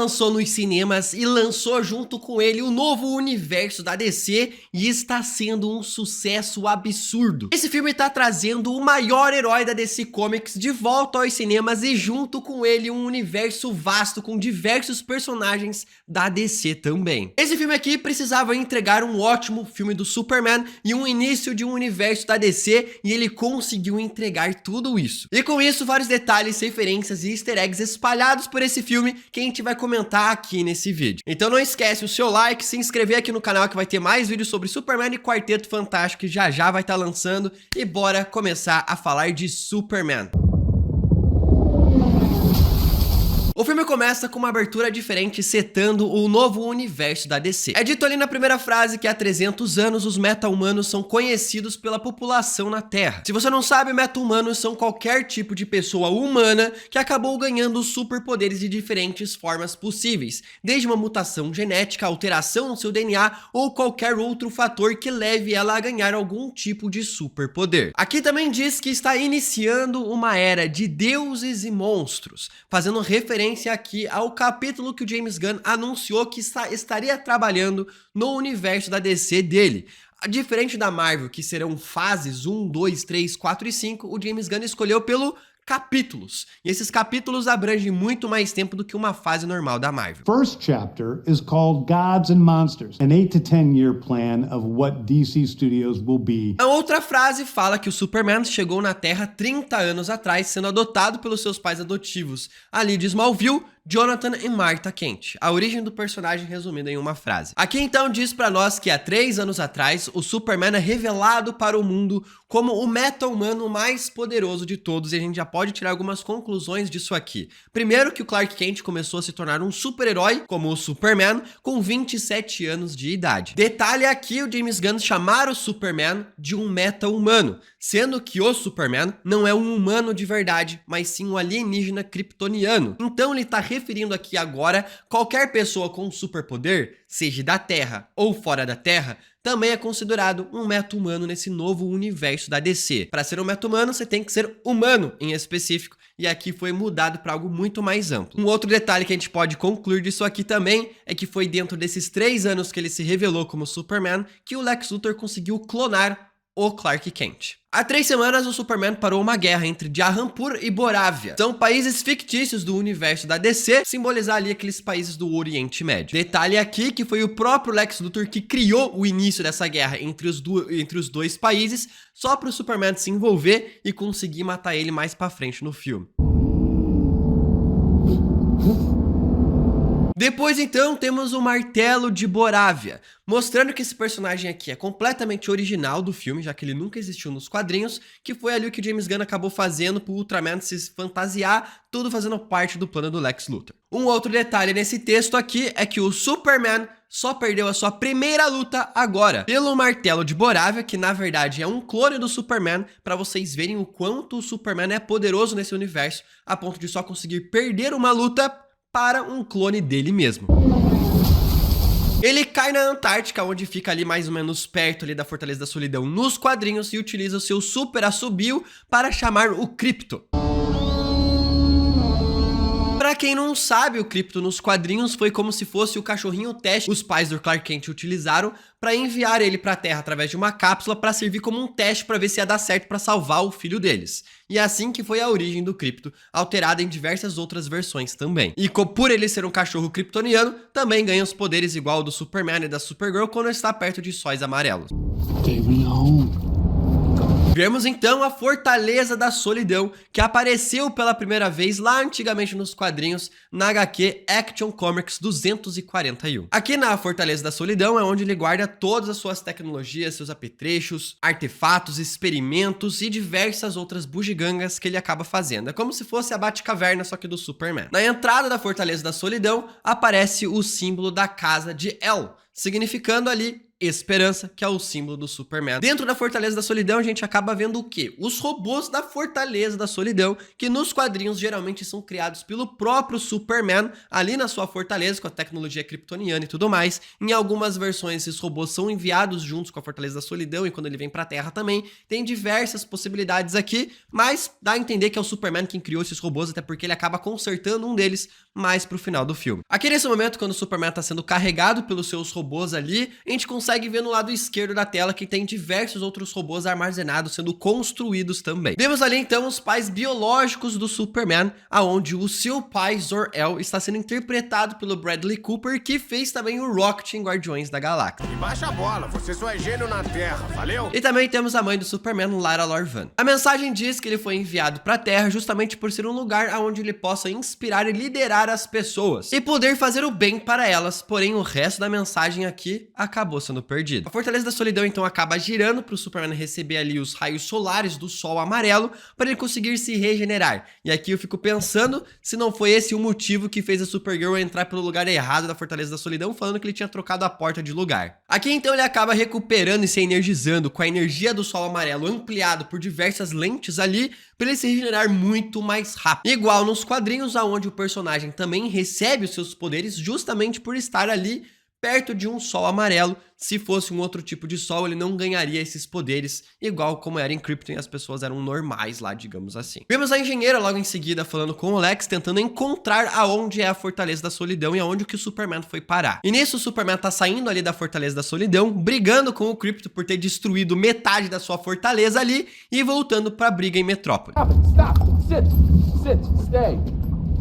lançou nos cinemas e lançou junto com ele o novo universo da DC e está sendo um sucesso absurdo. Esse filme está trazendo o maior herói da DC Comics de volta aos cinemas e junto com ele um universo vasto com diversos personagens da DC também. Esse filme aqui precisava entregar um ótimo filme do Superman e um início de um universo da DC e ele conseguiu entregar tudo isso. E com isso, vários detalhes, referências e easter eggs espalhados por esse filme que a gente vai comentar aqui nesse vídeo. Então não esquece o seu like, se inscrever aqui no canal que vai ter mais vídeos sobre Superman e Quarteto Fantástico que já vai estar lançando e bora começar a falar de Superman. O filme começa com uma abertura diferente setando o novo universo da DC. É dito ali na primeira frase que há 300 anos os meta-humanos são conhecidos pela população na Terra. Se você não sabe, meta-humanos são qualquer tipo de pessoa humana que acabou ganhando superpoderes de diferentes formas possíveis, desde uma mutação genética, alteração no seu DNA ou qualquer outro fator que leve ela a ganhar algum tipo de superpoder. Aqui também diz que está iniciando uma era de deuses e monstros, fazendo referência aqui ao capítulo que o James Gunn anunciou que estaria trabalhando no universo da DC dele. Diferente da Marvel, que serão fases 1, 2, 3, 4 e 5, o James Gunn escolheu pelo capítulos. E esses capítulos abrangem muito mais tempo do que uma fase normal da Marvel. First chapter is called Gods and Monsters, an 8 to 10 year plan of what DC Studios will be. A outra frase fala que o Superman chegou na Terra 30 anos atrás, sendo adotado pelos seus pais adotivos, ali de Smallville, Jonathan e Martha Kent. A origem do personagem resumida em uma frase. Aqui então diz pra nós que há 3 anos atrás, o Superman é revelado para o mundo como o meta-humano mais poderoso de todos e a gente já pode tirar algumas conclusões disso aqui. Primeiro que o Clark Kent começou a se tornar um super-herói, como o Superman, com 27 anos de idade. Detalhe aqui o James Gunn chamar o Superman de um meta-humano, sendo que o Superman não é um humano de verdade, mas sim um alienígena kryptoniano. Então ele tá referindo aqui agora qualquer pessoa com superpoder, seja da Terra ou fora da Terra, também é considerado um meta-humano nesse novo universo da DC. Para ser um meta-humano, você tem que ser humano em específico, e aqui foi mudado para algo muito mais amplo. Um outro detalhe que a gente pode concluir disso aqui também é que foi dentro desses 3 anos que ele se revelou como Superman que o Lex Luthor conseguiu clonar o Clark Kent. Há 3 semanas, o Superman parou uma guerra entre Jahanpur e Borávia. São países fictícios do universo da DC, simbolizar ali aqueles países do Oriente Médio. Detalhe aqui que foi o próprio Lex Luthor que criou o início dessa guerra entre os dois países, só para o Superman se envolver e conseguir matar ele mais pra frente no filme. Depois então temos o Martelo de Borávia, mostrando que esse personagem aqui é completamente original do filme, já que ele nunca existiu nos quadrinhos, que foi ali o que o James Gunn acabou fazendo pro Ultraman se fantasiar, tudo fazendo parte do plano do Lex Luthor. Um outro detalhe nesse texto aqui é que o Superman só perdeu a sua primeira luta agora, pelo Martelo de Borávia, que na verdade é um clone do Superman, para vocês verem o quanto o Superman é poderoso nesse universo, a ponto de só conseguir perder uma luta para um clone dele mesmo. Ele cai na Antártica, onde fica ali mais ou menos perto ali da Fortaleza da Solidão nos quadrinhos e utiliza o seu super assobio para chamar o Krypto. Pra quem não sabe, o Krypto nos quadrinhos foi como se fosse o cachorrinho teste que os pais do Clark Kent utilizaram para enviar ele pra Terra através de uma cápsula para servir como um teste para ver se ia dar certo para salvar o filho deles. E é assim que foi a origem do Krypto, alterada em diversas outras versões também. E por ele ser um cachorro kryptoniano, também ganha os poderes igual ao do Superman e da Supergirl quando está perto de sóis amarelos. Vemos então a Fortaleza da Solidão, que apareceu pela primeira vez lá antigamente nos quadrinhos na HQ Action Comics 241. Aqui na Fortaleza da Solidão é onde ele guarda todas as suas tecnologias, seus apetrechos, artefatos, experimentos e diversas outras bugigangas que ele acaba fazendo. É como se fosse a Batcaverna, só que do Superman. Na entrada da Fortaleza da Solidão aparece o símbolo da Casa de El, significando ali esperança, que é o símbolo do Superman. Dentro da Fortaleza da Solidão, a gente acaba vendo o quê? Os robôs da Fortaleza da Solidão, que nos quadrinhos geralmente são criados pelo próprio Superman, ali na sua fortaleza, com a tecnologia kryptoniana e tudo mais. Em algumas versões, esses robôs são enviados juntos com a Fortaleza da Solidão, e quando ele vem pra Terra também, tem diversas possibilidades aqui, mas dá a entender que é o Superman quem criou esses robôs, até porque ele acaba consertando um deles mais pro final do filme. Aqui nesse momento, quando o Superman tá sendo carregado pelos seus robôs ali, a gente consegue ver no lado esquerdo da tela que tem diversos outros robôs armazenados sendo construídos também. Vemos ali então os pais biológicos do Superman, aonde o seu pai Zor-El está sendo interpretado pelo Bradley Cooper, que fez também o Rocket em Guardiões da Galáxia. E baixa a bola, você só é gênio na Terra, valeu? E também temos a mãe do Superman, Lara Lor-Van. A mensagem diz que ele foi enviado pra Terra justamente por ser um lugar onde ele possa inspirar e liderar as pessoas e poder fazer o bem para elas, porém o resto da mensagem aqui acabou sendo perdido. A Fortaleza da Solidão então acaba girando para o Superman receber ali os raios solares do sol amarelo para ele conseguir se regenerar. E aqui eu fico pensando se não foi esse o motivo que fez a Supergirl entrar pelo lugar errado da Fortaleza da Solidão, falando que ele tinha trocado a porta de lugar. Aqui então ele acaba recuperando e se energizando com a energia do sol amarelo ampliado por diversas lentes ali, para ele se regenerar muito mais rápido. Igual nos quadrinhos, aonde o personagem também recebe os seus poderes justamente por estar ali perto de um sol amarelo. Se fosse um outro tipo de sol, ele não ganharia esses poderes, igual como era em Krypton e as pessoas eram normais lá, digamos assim. Vemos a engenheira logo em seguida falando com o Lex, tentando encontrar aonde é a Fortaleza da Solidão e aonde que o Superman foi parar. E nisso o Superman tá saindo ali da Fortaleza da Solidão, brigando com o Krypton por ter destruído metade da sua fortaleza ali e voltando pra briga em Metrópole. Stop! Sit! Stay!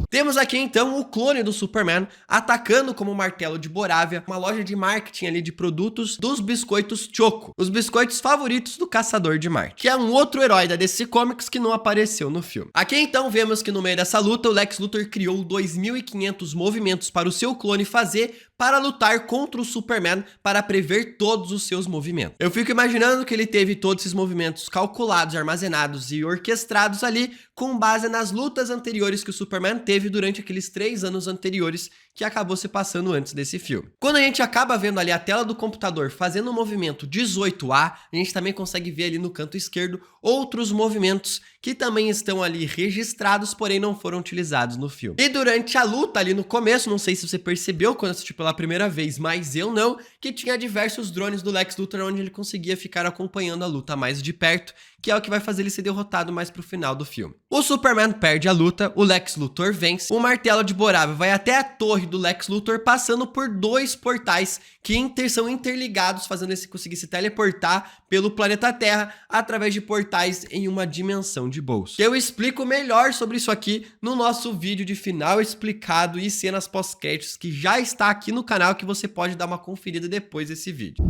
Temos aqui então o clone do Superman atacando como martelo de Borávia, uma loja de marketing ali de produtos dos biscoitos Choco, os biscoitos favoritos do Caçador de Marte, que é um outro herói da DC Comics que não apareceu no filme. Aqui então vemos que no meio dessa luta o Lex Luthor criou 2.500 movimentos para o seu clone fazer para lutar contra o Superman, para prever todos os seus movimentos. Eu fico imaginando que ele teve todos esses movimentos calculados, armazenados e orquestrados ali com base nas lutas anteriores que o Superman teve durante aqueles 3 anos anteriores que acabou se passando antes desse filme. Quando a gente acaba vendo ali a tela do computador fazendo o movimento 18A, a gente também consegue ver ali no canto esquerdo outros movimentos que também estão ali registrados, porém não foram utilizados no filme. E durante a luta ali no começo, não sei se você percebeu quando assistiu pela primeira vez, mas eu não, que tinha diversos drones do Lex Luthor onde ele conseguia ficar acompanhando a luta mais de perto, que é o que vai fazer ele ser derrotado mais pro final do filme. O Superman perde a luta, o Lex Luthor vence, o martelo de Borávia vai até a torre do Lex Luthor, passando por 2 portais que são interligados, fazendo ele conseguir se teleportar pelo planeta Terra através de portais em uma dimensão de bolso. Eu explico melhor sobre isso aqui no nosso vídeo de final explicado e cenas pós-créditos, que já está aqui no canal, que você pode dar uma conferida depois desse vídeo.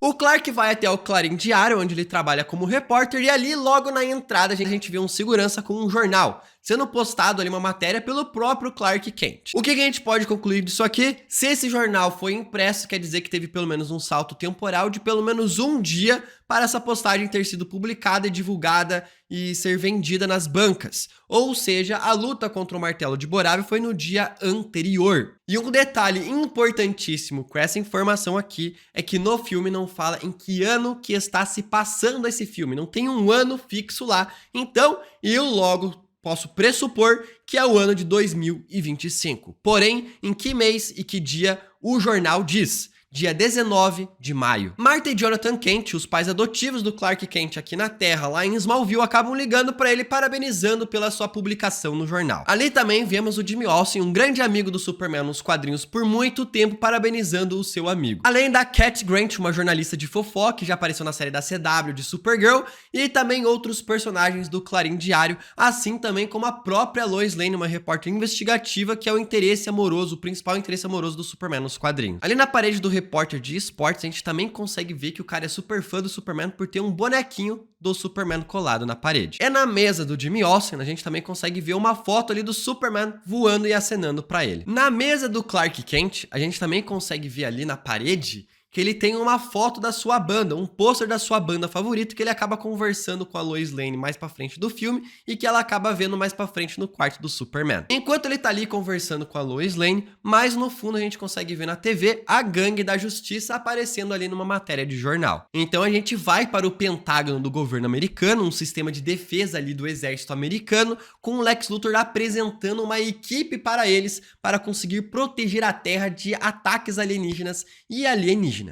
O Clark vai até o Clarim Diário, onde ele trabalha como repórter, e ali logo na entrada a gente vê um segurança com um jornal, sendo postado ali uma matéria pelo próprio Clark Kent. O que a gente pode concluir disso aqui? Se esse jornal foi impresso, quer dizer que teve pelo menos um salto temporal de pelo menos um dia para essa postagem ter sido publicada e divulgada e ser vendida nas bancas. Ou seja, a luta contra o martelo de Borávia foi no dia anterior. E um detalhe importantíssimo com essa informação aqui é que no filme não fala em que ano que está se passando esse filme. Não tem um ano fixo lá. Então, eu logo posso pressupor que é o ano de 2025. Porém, em que mês e que dia o jornal diz? Dia 19 de maio. Martha e Jonathan Kent, os pais adotivos do Clark Kent aqui na Terra, lá em Smallville, acabam ligando para ele parabenizando pela sua publicação no jornal. Ali também vemos o Jimmy Olsen, um grande amigo do Superman nos quadrinhos por muito tempo, parabenizando o seu amigo. Além da Cat Grant, uma jornalista de fofoca que já apareceu na série da CW de Supergirl, e também outros personagens do Clarim Diário, assim também como a própria Lois Lane, uma repórter investigativa que é o interesse amoroso, o principal interesse amoroso do Superman nos quadrinhos. Ali na parede do repórter de esportes, a gente também consegue ver que o cara é super fã do Superman por ter um bonequinho do Superman colado na parede. É na mesa do Jimmy Olsen, a gente também consegue ver uma foto ali do Superman voando e acenando pra ele. Na mesa do Clark Kent, a gente também consegue ver ali na parede que ele tem uma foto da sua banda, um pôster da sua banda favorita, que ele acaba conversando com a Lois Lane mais pra frente do filme e que ela acaba vendo mais pra frente no quarto do Superman. Enquanto ele tá ali conversando com a Lois Lane, mais no fundo a gente consegue ver na TV a Gangue da Justiça aparecendo ali numa matéria de jornal. Então a gente vai para o Pentágono do governo americano, um sistema de defesa ali do exército americano, com o Lex Luthor apresentando uma equipe para eles para conseguir proteger a Terra de ataques alienígenas e alienígenas.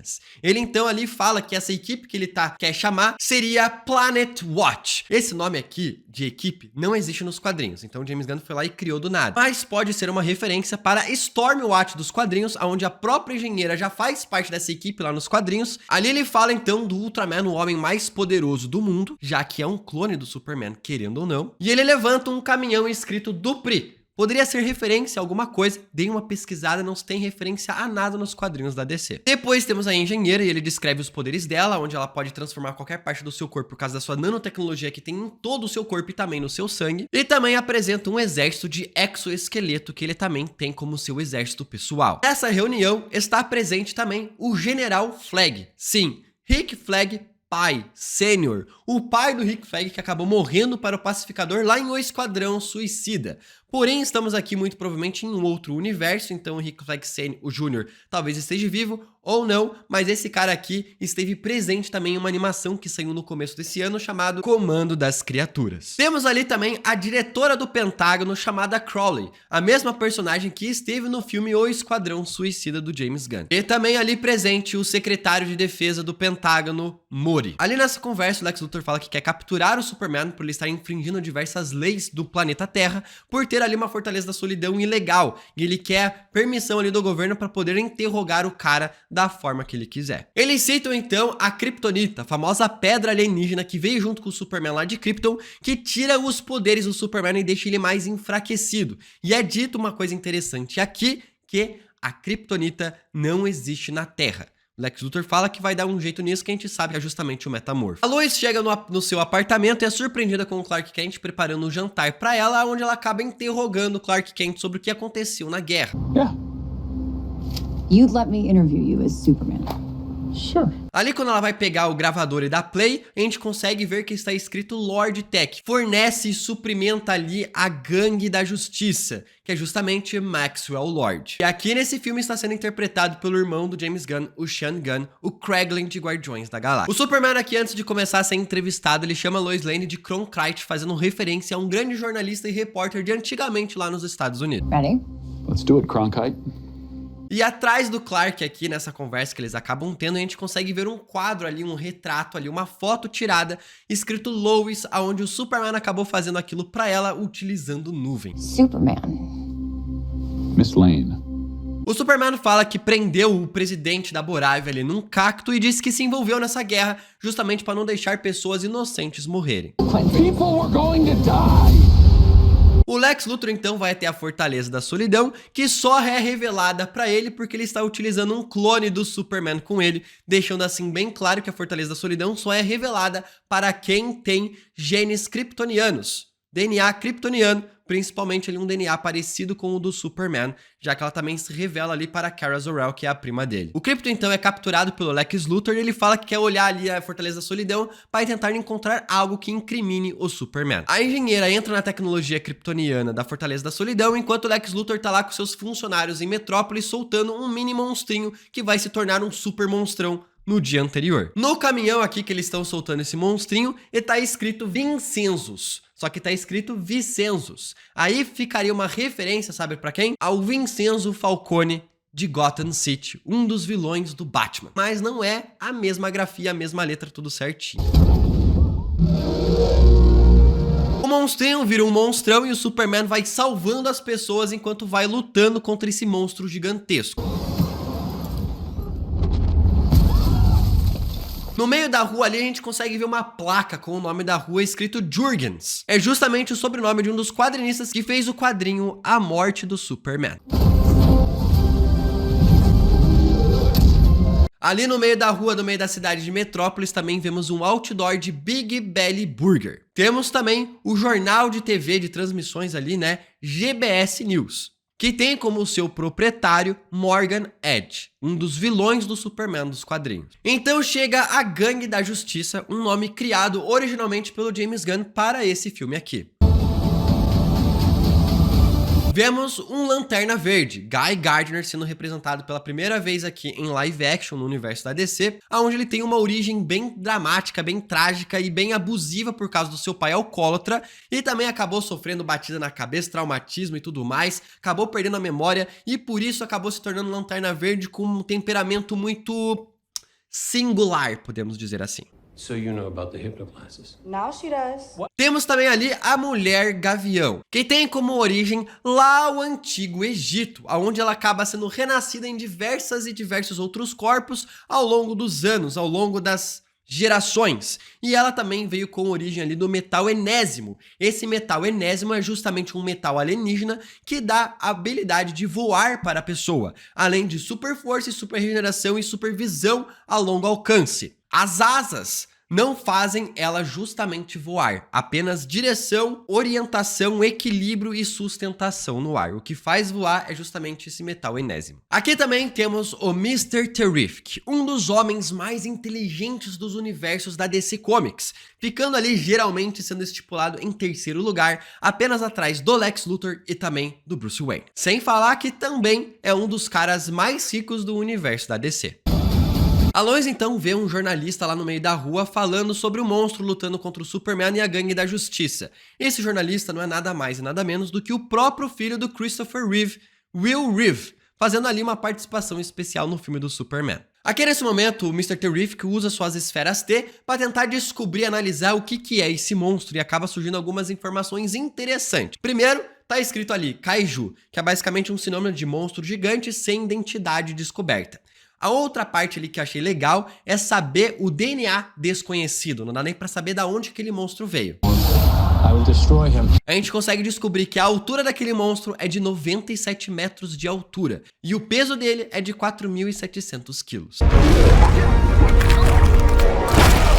Ele então ali fala que essa equipe que ele quer chamar seria Planet Watch. Esse nome aqui de equipe não existe nos quadrinhos, então James Gunn foi lá e criou do nada. Mas pode ser uma referência para Stormwatch dos quadrinhos, onde a própria engenheira já faz parte dessa equipe lá nos quadrinhos. Ali ele fala então do Ultraman, o homem mais poderoso do mundo, já que é um clone do Superman, querendo ou não. E ele levanta um caminhão escrito Dupri. Poderia ser referência a alguma coisa, dei uma pesquisada, não tem referência a nada nos quadrinhos da DC. Depois temos a engenheira e ele descreve os poderes dela, onde ela pode transformar qualquer parte do seu corpo por causa da sua nanotecnologia que tem em todo o seu corpo e também no seu sangue. Ele também apresenta um exército de exoesqueleto que ele também tem como seu exército pessoal. Nessa reunião está presente também o General Flag. Sim, Rick Flag pai, Sênior, o pai do Rick Flag que acabou morrendo para o Pacificador lá em O Esquadrão Suicida. Porém, estamos aqui muito provavelmente em um outro universo, então o Rick Flag Sênior, o Júnior, talvez esteja vivo ou não, mas esse cara aqui esteve presente também em uma animação que saiu no começo desse ano chamado Comando das Criaturas. Temos ali também a diretora do Pentágono chamada Crowley, a mesma personagem que esteve no filme O Esquadrão Suicida do James Gunn. E também ali presente o secretário de defesa do Pentágono, Mori. Ali nessa conversa o Lex Luthor fala que quer capturar o Superman por ele estar infringindo diversas leis do planeta Terra, por ter ali uma fortaleza da solidão ilegal, e ele quer permissão ali do governo para poder interrogar o cara da forma que ele quiser. Eles citam então a Kryptonita, a famosa pedra alienígena que veio junto com o Superman lá de Krypton, que tira os poderes do Superman e deixa ele mais enfraquecido. E é dito uma coisa interessante aqui, que a Kryptonita não existe na Terra. Lex Luthor fala que vai dar um jeito nisso, que a gente sabe que é justamente o Metamorfo. A Lois chega no seu apartamento e é surpreendida com o Clark Kent preparando um jantar pra ela, onde ela acaba interrogando o Clark Kent sobre o que aconteceu na guerra. Yeah. You'd let me interview you as Superman. Sure. Ali quando ela vai pegar o gravador e dar play, a gente consegue ver que está escrito Lord Tech. Fornece e suprimenta ali a Gangue da Justiça, que é justamente Maxwell Lord. E aqui nesse filme está sendo interpretado pelo irmão do James Gunn, o Sean Gunn, o Kraglin de Guardiões da Galáxia. O Superman aqui, antes de começar a ser entrevistado, ele chama Lois Lane de Cronkite, fazendo referência a um grande jornalista e repórter de antigamente lá nos Estados Unidos. Ready? Let's do it, Cronkite. E atrás do Clark aqui, nessa conversa que eles acabam tendo, a gente consegue ver um quadro ali, um retrato ali, uma foto tirada, escrito Lois, aonde o Superman acabou fazendo aquilo pra ela, utilizando nuvens. Superman. Miss Lane. O Superman fala que prendeu o presidente da Borávia ali num cacto e disse que se envolveu nessa guerra justamente para não deixar pessoas inocentes morrerem. People were going to die. O Lex Luthor então vai até a Fortaleza da Solidão, que só é revelada pra ele porque ele está utilizando um clone do Superman com ele, deixando assim bem claro que a Fortaleza da Solidão só é revelada para quem tem genes kryptonianos, DNA kryptoniano, principalmente ali um DNA parecido com o do Superman, já que ela também se revela ali para Kara Zor-El, que é a prima dele. O Krypton então é capturado pelo Lex Luthor e ele fala que quer olhar ali a Fortaleza da Solidão para tentar encontrar algo que incrimine o Superman. A engenheira entra na tecnologia kryptoniana da Fortaleza da Solidão, enquanto o Lex Luthor tá lá com seus funcionários em Metrópolis soltando um mini monstrinho que vai se tornar um super monstrão no dia anterior. No caminhão aqui que eles estão soltando esse monstrinho, e tá escrito Vincenzus. Só que tá escrito Vicenzos. Aí ficaria uma referência, sabe pra quem? Ao Vincenzo Falcone de Gotham City, um dos vilões do Batman. Mas não é a mesma grafia, a mesma letra, tudo certinho. O monstrinho vira um monstrão e o Superman vai salvando as pessoas enquanto vai lutando contra esse monstro gigantesco. No meio da rua ali a gente consegue ver uma placa com o nome da rua escrito Jurgens. É justamente o sobrenome de um dos quadrinistas que fez o quadrinho A Morte do Superman. Ali no meio da rua, no meio da cidade de Metrópolis, também vemos um outdoor de Big Belly Burger. Temos também o jornal de TV de transmissões ali, né? GBS News, que tem como seu proprietário Morgan Edge, um dos vilões do Superman dos quadrinhos. Então chega a Gangue da Justiça, um nome criado originalmente pelo James Gunn para esse filme aqui. Vemos um Lanterna Verde, Guy Gardner, sendo representado pela primeira vez aqui em live action no universo da DC, onde ele tem uma origem bem dramática, bem trágica e bem abusiva por causa do seu pai alcoólatra, e também acabou sofrendo batida na cabeça, traumatismo e tudo mais, acabou perdendo a memória e por isso acabou se tornando um Lanterna Verde com um temperamento muito singular, podemos dizer assim. So you know about the hypnoglasses. Now she does. Temos também ali a Mulher Gavião, que tem como origem lá o Antigo Egito, onde ela acaba sendo renascida em diversos outros corpos ao longo dos anos, ao longo das gerações. E ela também veio com origem ali do metal enésimo. Esse metal enésimo é justamente um metal alienígena que dá a habilidade de voar para a pessoa, além de super força e super regeneração e supervisão a longo alcance. As asas não fazem ela justamente voar, apenas direção, orientação, equilíbrio e sustentação no ar. O que faz voar é justamente esse metal enésimo. Aqui também temos o Mr. Terrific, um dos homens mais inteligentes dos universos da DC Comics, ficando ali geralmente sendo estipulado em terceiro lugar, apenas atrás do Lex Luthor e também do Bruce Wayne. Sem falar que também é um dos caras mais ricos do universo da DC. A Lois então vê um jornalista lá no meio da rua falando sobre o monstro lutando contra o Superman e a Gangue da Justiça. Esse jornalista não é nada mais e nada menos do que o próprio filho do Christopher Reeve, Will Reeve, fazendo ali uma participação especial no filme do Superman. Aqui nesse momento, o Mr. Terrific usa suas esferas T para tentar descobrir e analisar o que é esse monstro e acaba surgindo algumas informações interessantes. Primeiro, tá escrito ali, Kaiju, que é basicamente um sinônimo de monstro gigante sem identidade descoberta. A outra parte ali que eu achei legal é saber o DNA desconhecido, não dá nem pra saber da onde aquele monstro veio. I will destroy him. A gente consegue descobrir que a altura daquele monstro é de 97 metros de altura e o peso dele é de 4.700 quilos.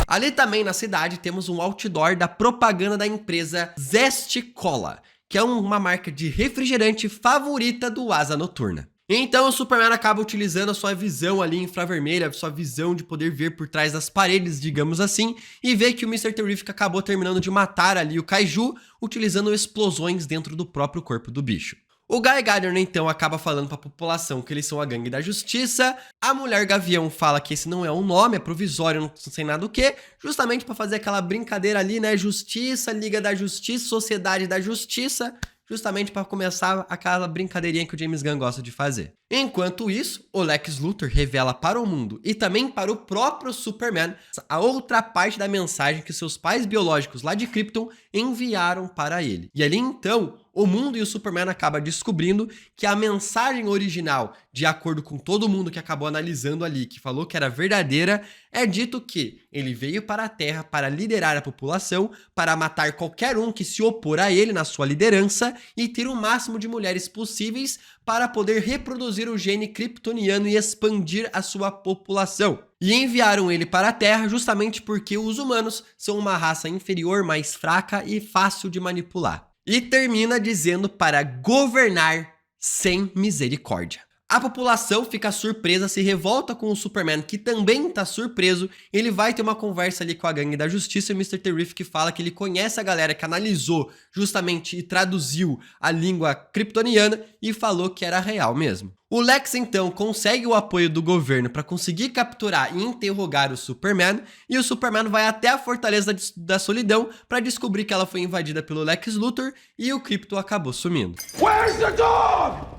Ali também na cidade temos um outdoor da propaganda da empresa Zest Cola, que é uma marca de refrigerante favorita do Asa Noturna. Então o Superman acaba utilizando a sua visão ali infravermelha, sua visão de poder ver por trás das paredes, digamos assim, e vê que o Mr. Terrific acabou terminando de matar ali o Kaiju, utilizando explosões dentro do próprio corpo do bicho. O Guy Gardner então acaba falando para a população que eles são a Gangue da Justiça, a Mulher Gavião fala que esse não é um nome, é provisório, não sei nada do que, justamente para fazer aquela brincadeira ali, né, Justiça, Liga da Justiça, Sociedade da Justiça, justamente para começar aquela brincadeirinha que o James Gunn gosta de fazer. Enquanto isso, o Lex Luthor revela para o mundo e também para o próprio Superman a outra parte da mensagem que seus pais biológicos lá de Krypton enviaram para ele. E ali então, o mundo e o Superman acabam descobrindo que a mensagem original, de acordo com todo mundo que acabou analisando ali, que falou que era verdadeira, é dito que ele veio para a Terra para liderar a população, para matar qualquer um que se opor a ele na sua liderança e ter o máximo de mulheres possíveis para poder reproduzir o gene kryptoniano e expandir a sua população. E enviaram ele para a Terra justamente porque os humanos são uma raça inferior, mais fraca e fácil de manipular. E termina dizendo para governar sem misericórdia. A população fica surpresa, se revolta com o Superman, que também tá surpreso. Ele vai ter uma conversa ali com a Gangue da Justiça e o Mr. Terrific fala que ele conhece a galera que analisou justamente e traduziu a língua kryptoniana e falou que era real mesmo. O Lex então consegue o apoio do governo para conseguir capturar e interrogar o Superman, e o Superman vai até a Fortaleza da Solidão para descobrir que ela foi invadida pelo Lex Luthor e o Krypto acabou sumindo. Where's the dog?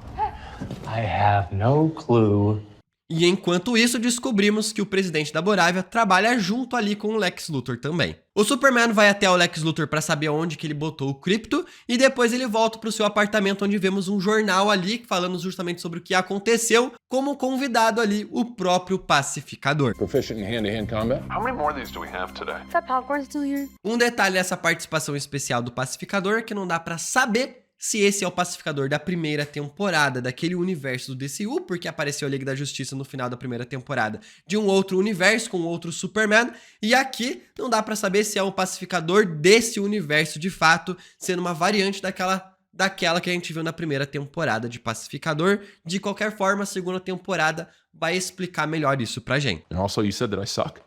I have no clue. E enquanto isso, descobrimos que o presidente da Borávia trabalha junto ali com o Lex Luthor também. O Superman vai até o Lex Luthor para saber onde que ele botou o Krypto e depois ele volta para o seu apartamento, onde vemos um jornal ali falando justamente sobre o que aconteceu, como convidado ali o próprio Pacificador. Proficient in hand-to-hand combat. How many more of these do we have today? Is that popcorn still here? Um detalhe dessa participação especial do Pacificador é que não dá para saber se esse é o Pacificador da primeira temporada daquele universo do DCU, porque apareceu a Liga da Justiça no final da primeira temporada de um outro universo com outro Superman, e aqui não dá pra saber se é o Pacificador desse universo de fato, sendo uma variante daquela daquela que a gente viu na primeira temporada de Pacificador. De qualquer forma, a segunda temporada vai explicar melhor isso pra gente. And also, you said that I suck.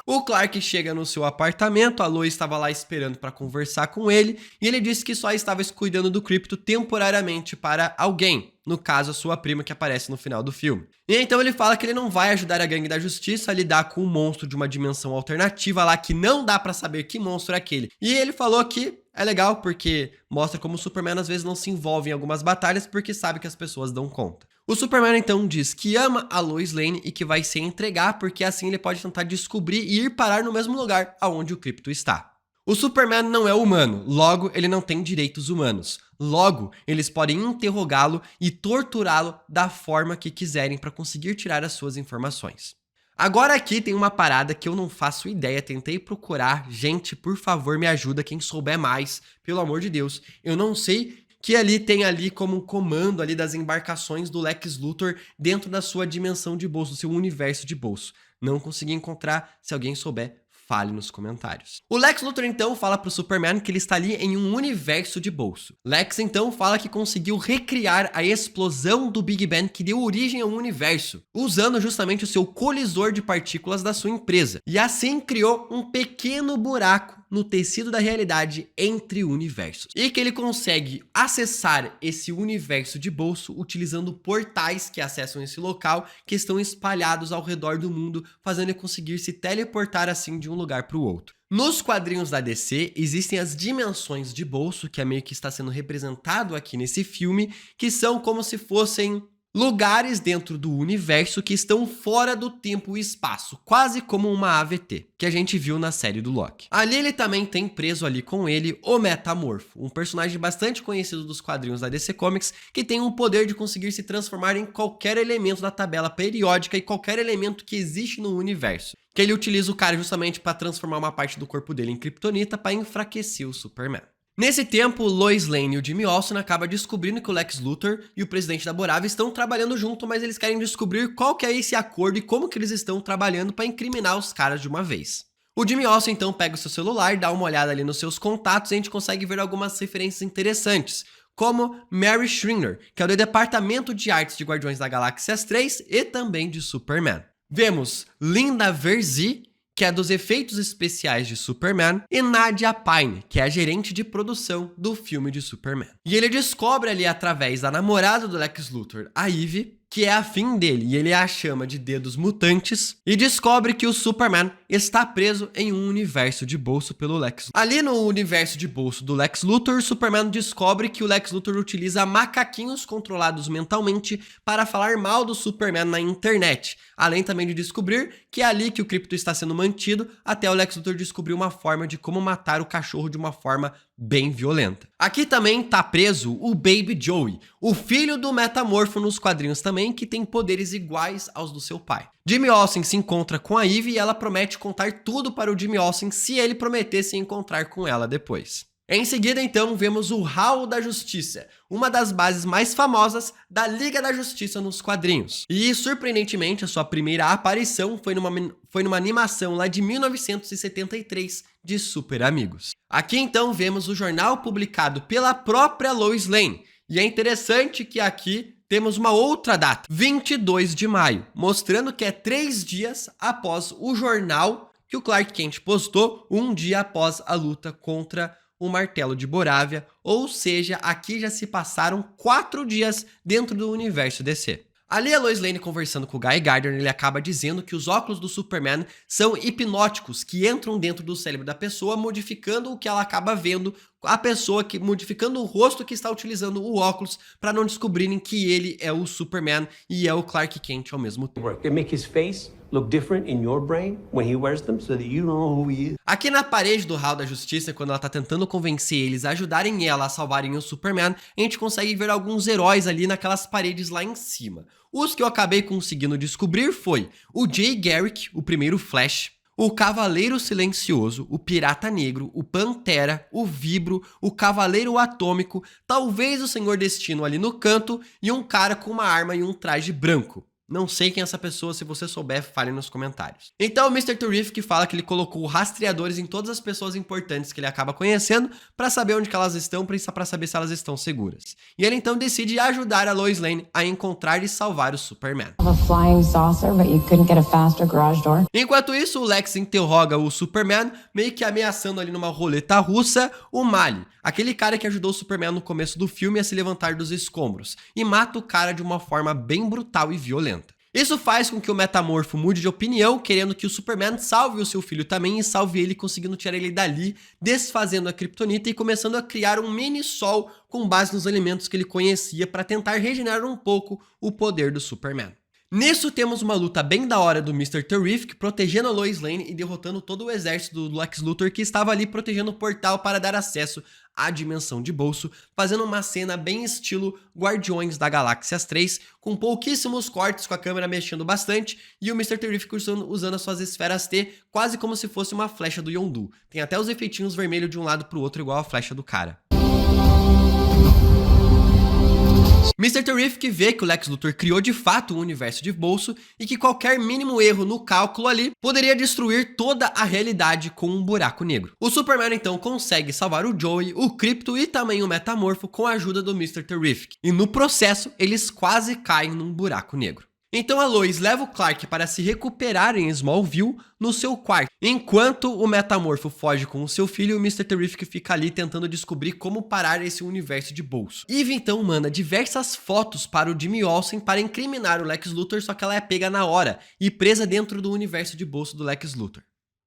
O Clark chega no seu apartamento, a Lois estava lá esperando para conversar com ele, e ele disse que só estava cuidando do Krypto temporariamente para alguém, no caso a sua prima que aparece no final do filme. E então ele fala que ele não vai ajudar a Gangue da Justiça a lidar com um monstro de uma dimensão alternativa lá que não dá para saber que monstro é aquele. E ele falou que é legal porque mostra como o Superman às vezes não se envolve em algumas batalhas porque sabe que as pessoas dão conta. O Superman então diz que ama a Lois Lane e que vai se entregar porque assim ele pode tentar descobrir e ir parar no mesmo lugar aonde o Krypto está. O Superman não é humano, logo ele não tem direitos humanos. Logo, eles podem interrogá-lo e torturá-lo da forma que quiserem para conseguir tirar as suas informações. Agora aqui tem uma parada que eu não faço ideia, tentei procurar. Gente, por favor, me ajuda quem souber mais, pelo amor de Deus. Eu não sei que ali tem ali como um comando ali das embarcações do Lex Luthor dentro da sua dimensão de bolso, do seu universo de bolso. Não consegui encontrar, se alguém souber, fale nos comentários. O Lex Luthor então fala pro Superman que ele está ali em um universo de bolso. Lex então fala que conseguiu recriar a explosão do Big Bang que deu origem ao universo, usando justamente o seu colisor de partículas da sua empresa. E assim criou um pequeno buraco no tecido da realidade entre universos. E que ele consegue acessar esse universo de bolso utilizando portais que acessam esse local, que estão espalhados ao redor do mundo, fazendo ele conseguir se teleportar assim de um lugar para o outro. Nos quadrinhos da DC, existem as dimensões de bolso, que é meio que está sendo representado aqui nesse filme, que são como se fossem lugares dentro do universo que estão fora do tempo e espaço, quase como uma AVT, que a gente viu na série do Loki. Ali ele também tem preso ali com ele o Metamorfo, um personagem bastante conhecido dos quadrinhos da DC Comics, que tem o poder de conseguir se transformar em qualquer elemento da tabela periódica e qualquer elemento que existe no universo. Que ele utiliza o cara justamente para transformar uma parte do corpo dele em Kryptonita para enfraquecer o Superman. Nesse tempo, Lois Lane e o Jimmy Olsen acabam descobrindo que o Lex Luthor e o presidente da Borávia estão trabalhando junto, mas eles querem descobrir qual que é esse acordo e como que eles estão trabalhando para incriminar os caras de uma vez. O Jimmy Olsen então pega o seu celular, dá uma olhada ali nos seus contatos e a gente consegue ver algumas referências interessantes, como Mary Schreiner, que é do Departamento de Artes de Guardiões da Galáxia 3 e também de Superman. Vemos Linda Verzi, que é dos efeitos especiais de Superman, e Nadia Pine, que é a gerente de produção do filme de Superman. E ele descobre ali através da namorada do Lex Luthor, a Eve, que é afim dele, e ele a chama de dedos mutantes, e descobre que o Superman está preso em um universo de bolso pelo Lex Luthor. Ali no universo de bolso do Lex Luthor, Superman descobre que o Lex Luthor utiliza macaquinhos controlados mentalmente para falar mal do Superman na internet, além também de descobrir que é ali que o Krypto está sendo mantido, até o Lex Luthor descobrir uma forma de como matar o cachorro de uma forma bem violenta. Aqui também tá preso o Baby Joey, o filho do Metamorfo nos quadrinhos também, que tem poderes iguais aos do seu pai. Jimmy Olsen se encontra com a Eve e ela promete contar tudo para o Jimmy Olsen se ele prometesse encontrar com ela depois. Em seguida, então, vemos o Hall da Justiça, uma das bases mais famosas da Liga da Justiça nos quadrinhos. E, surpreendentemente, a sua primeira aparição foi numa animação lá de 1973 de Super Amigos. Aqui, então, vemos o jornal publicado pela própria Lois Lane. E é interessante que aqui temos uma outra data, 22 de maio, mostrando que é 3 dias após o jornal que o Clark Kent postou, um dia após a luta contra o Martelo de Borávia, ou seja, aqui já se passaram 4 dias dentro do universo DC. Ali a Lois Lane conversando com o Guy Gardner, ele acaba dizendo que os óculos do Superman são hipnóticos, que entram dentro do cérebro da pessoa, modificando o que ela acaba vendo, a pessoa que modificando o rosto que está utilizando o óculos para não descobrirem que ele é o Superman e é o Clark Kent ao mesmo tempo. They make his face look different in your brain when he wears them so that you know who he is. Aqui na parede do Hall da Justiça, quando ela tá tentando convencer eles a ajudarem ela a salvarem o Superman, a gente consegue ver alguns heróis ali naquelas paredes lá em cima. Os que eu acabei conseguindo descobrir foi o Jay Garrick, o primeiro Flash, o Cavaleiro Silencioso, o Pirata Negro, o Pantera, o Vibro, o Cavaleiro Atômico, talvez o Senhor Destino ali no canto e um cara com uma arma e um traje branco. Não sei quem é essa pessoa, se você souber, fale nos comentários. Então o Mr. Terrific fala que ele colocou rastreadores em todas as pessoas importantes que ele acaba conhecendo para saber onde que elas estão, para saber se elas estão seguras. E ele então decide ajudar a Lois Lane a encontrar e salvar o Superman. A flying saucer, but you couldn't get a faster garage door. Enquanto isso, o Lex interroga o Superman, meio que ameaçando ali numa roleta russa o Mali, aquele cara que ajudou o Superman no começo do filme a se levantar dos escombros, e mata o cara de uma forma bem brutal e violenta. Isso faz com que o Metamorfo mude de opinião, querendo que o Superman salve o seu filho também e salve ele, conseguindo tirar ele dali, desfazendo a Kryptonita e começando a criar um mini-sol com base nos elementos que ele conhecia para tentar regenerar um pouco o poder do Superman. Nisso temos uma luta bem da hora do Mr. Terrific protegendo a Lois Lane e derrotando todo o exército do Lex Luthor que estava ali protegendo o portal para dar acesso à dimensão de bolso, fazendo uma cena bem estilo Guardiões da Galáxias 3, com pouquíssimos cortes, com a câmera mexendo bastante e o Mr. Terrific usando as suas esferas T quase como se fosse uma flecha do Yondu. Tem até os efeitinhos vermelhos de um lado pro outro igual a flecha do cara. Mr. Terrific vê que o Lex Luthor criou de fato um universo de bolso e que qualquer mínimo erro no cálculo ali poderia destruir toda a realidade com um buraco negro. O Superman então consegue salvar o Joey, o Krypto e também o Metamorfo com a ajuda do Mr. Terrific. E no processo, eles quase caem num buraco negro. Então a Lois leva o Clark para se recuperar em Smallville no seu quarto, enquanto o Metamorfo foge com o seu filho e o Mr. Terrific fica ali tentando descobrir como parar esse universo de bolso. Eve então manda diversas fotos para o Jimmy Olsen para incriminar o Lex Luthor, só que ela é pega na hora e presa dentro do universo de bolso do Lex Luthor.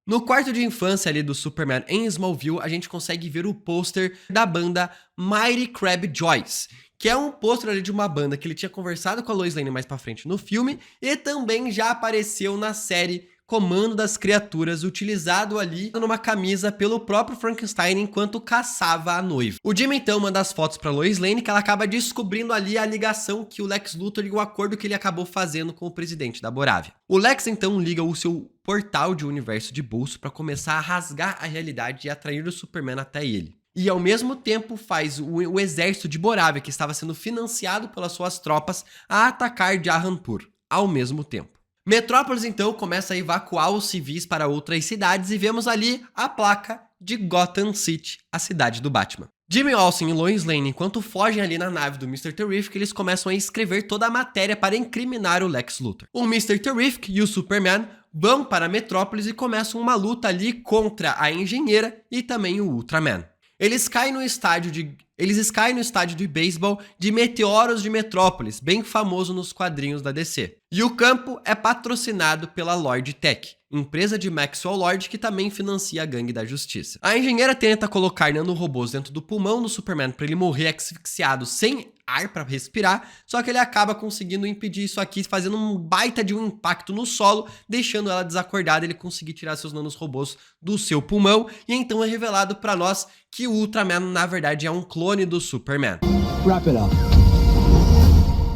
No quarto de infância ali do Superman em Smallville, a gente consegue ver o pôster da banda Mighty Crab Joyce, que é um pôster ali de uma banda que ele tinha conversado com a Lois Lane mais pra frente no filme e também já apareceu na série Comando das Criaturas, utilizado ali numa camisa pelo próprio Frankenstein enquanto caçava a noiva. O Jimmy então manda as fotos pra Lois Lane, que ela acaba descobrindo ali a ligação que o Lex Luthor e o acordo que ele acabou fazendo com o presidente da Borávia. O Lex então liga o seu portal de universo de bolso para começar a rasgar a realidade e atrair o Superman até ele. E ao mesmo tempo faz o exército de Borávia, que estava sendo financiado pelas suas tropas, a atacar Jahanpur ao mesmo tempo. Metrópolis então começa a evacuar os civis para outras cidades e vemos ali a placa de Gotham City, a cidade do Batman. Jimmy Olsen e Lois Lane, enquanto fogem ali na nave do Mr. Terrific, eles começam a escrever toda a matéria para incriminar o Lex Luthor. O Mr. Terrific e o Superman vão para Metrópolis e começam uma luta ali contra a engenheira e também o Ultraman. Eles caem no estádio de beisebol de Meteoros de Metrópolis, bem famoso nos quadrinhos da DC. E o campo é patrocinado pela Lord Tech, empresa de Maxwell Lord que também financia a Gangue da Justiça. A engenheira tenta colocar nanorobôs dentro do pulmão do Superman para ele morrer asfixiado sem ar para respirar, só que ele acaba conseguindo impedir isso aqui, fazendo um baita de um impacto no solo, deixando ela desacordada, ele conseguir tirar seus nanorobôs do seu pulmão, e então é revelado para nós que o Ultraman na verdade é um clone do Superman. Wrap it up.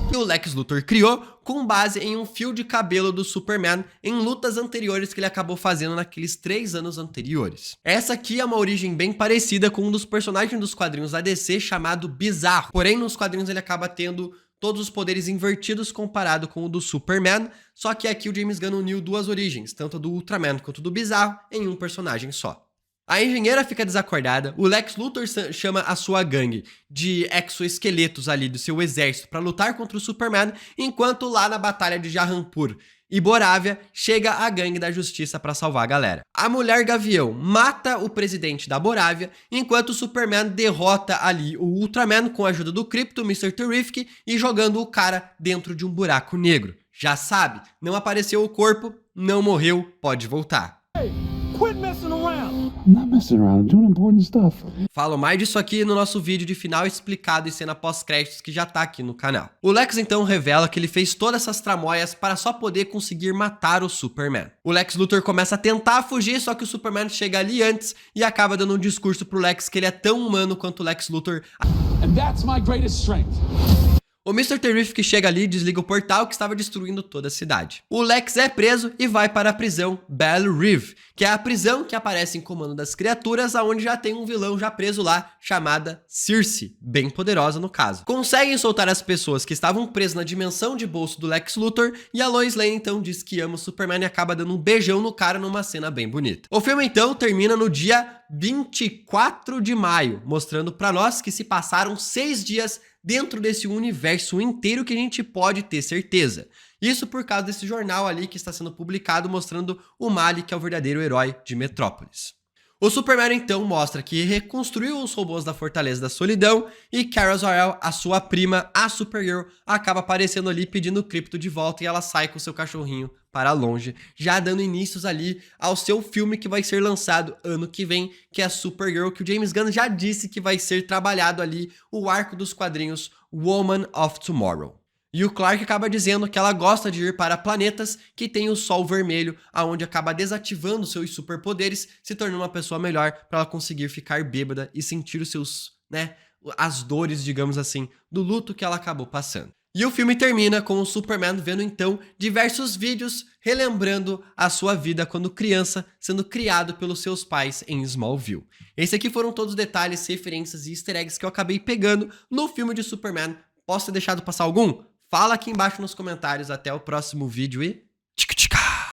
Que o Lex Luthor criou com base em um fio de cabelo do Superman em lutas anteriores que ele acabou fazendo naqueles 3 anos anteriores. Essa aqui é uma origem bem parecida com um dos personagens dos quadrinhos da DC chamado Bizarro, porém nos quadrinhos ele acaba tendo todos os poderes invertidos comparado com o do Superman, só que aqui o James Gunn uniu duas origens, tanto a do Ultraman quanto do Bizarro, em um personagem só. A engenheira fica desacordada, o Lex Luthor chama a sua gangue de exoesqueletos ali do seu exército para lutar contra o Superman, enquanto lá na batalha de Jahanpur e Borávia chega a Gangue da Justiça para salvar a galera. A Mulher Gavião mata o presidente da Borávia, enquanto o Superman derrota ali o Ultraman com a ajuda do Krypto, Mr. Terrific, e jogando o cara dentro de um buraco negro. Já sabe, não apareceu o corpo, não morreu, pode voltar. Quit messing around! I'm not messing around. I'm doing important stuff. Falo mais disso aqui no nosso vídeo de final explicado e cena pós-créditos que já tá aqui no canal. O Lex então revela que ele fez todas essas tramóias para só poder conseguir matar o Superman. O Lex Luthor começa a tentar fugir, só que o Superman chega ali antes e acaba dando um discurso pro Lex que ele é tão humano quanto o Lex Luthor. And that's my greatest strength. O Mr. Terrific chega ali e desliga o portal que estava destruindo toda a cidade. O Lex é preso e vai para a prisão Belle Reve, que é a prisão que aparece em Comando das Criaturas, aonde já tem um vilão já preso lá, chamada Circe, bem poderosa no caso. Conseguem soltar as pessoas que estavam presas na dimensão de bolso do Lex Luthor, e a Lois Lane então diz que ama o Superman e acaba dando um beijão no cara numa cena bem bonita. O filme então termina no dia 24 de maio, mostrando pra nós que se passaram 6 dias dentro desse universo inteiro que a gente pode ter certeza. Isso por causa desse jornal ali que está sendo publicado mostrando o Mali, que é o verdadeiro herói de Metrópolis. O Superman então mostra que reconstruiu os robôs da Fortaleza da Solidão e Kara Zor-El, a sua prima, a Supergirl, acaba aparecendo ali pedindo o Krypto de volta e ela sai com seu cachorrinho para longe, já dando inícios ali ao seu filme que vai ser lançado ano que vem, que é a Supergirl, que o James Gunn já disse que vai ser trabalhado ali o arco dos quadrinhos Woman of Tomorrow. E o Clark acaba dizendo que ela gosta de ir para planetas que tem o sol vermelho, aonde acaba desativando seus superpoderes, se tornando uma pessoa melhor para ela conseguir ficar bêbada e sentir os seus, as dores, digamos assim, do luto que ela acabou passando. E o filme termina com o Superman vendo então diversos vídeos relembrando a sua vida quando criança, sendo criado pelos seus pais em Smallville. Esses aqui foram todos os detalhes, referências e easter eggs que eu acabei pegando no filme de Superman. Posso ter deixado passar algum? Fala aqui embaixo nos comentários. Até o próximo vídeo e